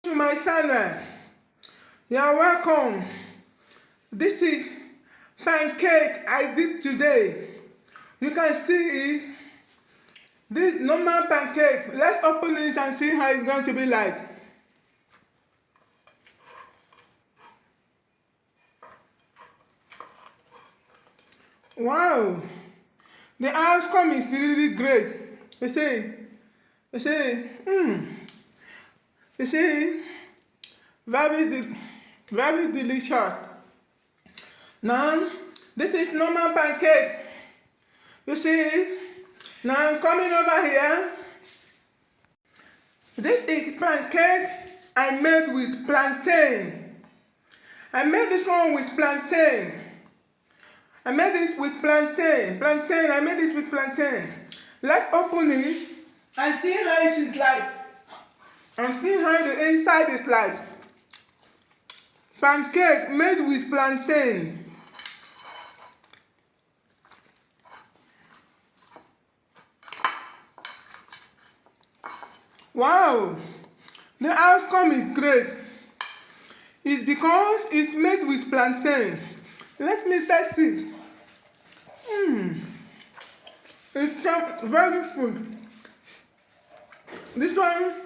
To my channel. You are welcome. This is pancake I did today. You can see this normal pancake. Let's open it and see how it's going to be like. Wow, the outcome is really great. You see, you see, very delicious. Now, this is normal pancake. You see, now I'm coming over here. This is pancake I made with plantain. I made this one with plantain. I made it with plantain. I made it with plantain. Let's open it and see how it is like. And see how the inside is like. Pancake made with plantain. Wow, the outcome is great. It's because it's made with plantain. Let me test it. It's very good. This one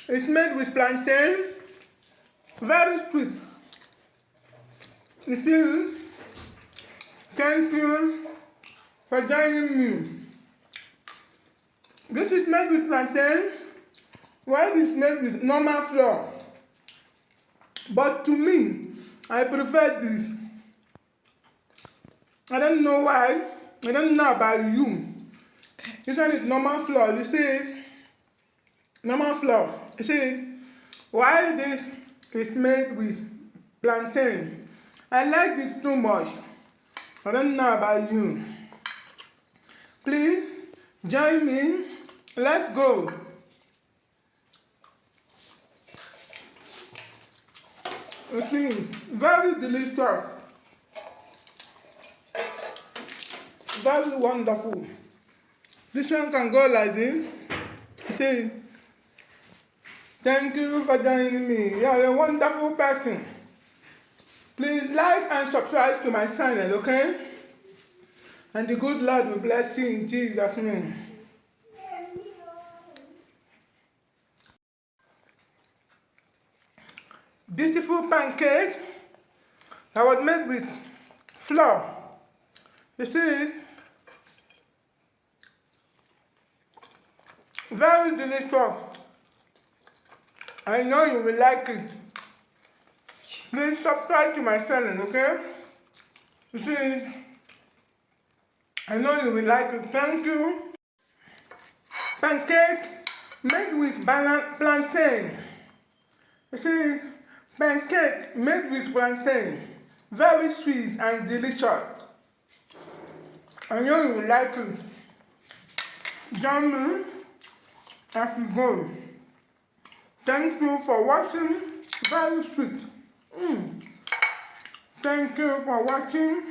is made with plantain. Very sweet. Still, thank you for joining me. This is made with plantain, while this is made with normal flour. But to me, I prefer this. I don't know why. I don't know about you. This one is normal flour. You see, normal flour. You see, while this is made with plantain. I like it too much. I don't know about you. Please join me. Let's go. You see, very delicious. Very wonderful. This one can go like this. See, thank you for joining me. You are a wonderful person. Please like and subscribe to my channel, okay? And the good Lord will bless you in Jesus' name. Beautiful pancake that was made with flour. You see, very delicious. I know you will like it. Please subscribe to my channel, okay? You see, I know you will like it. Thank you. Pancake made with plantain. You see, pancake made with plantain. Very sweet and delicious. I know you will like it. Join me as we go. Thank you for watching. Very sweet. Thank you for watching.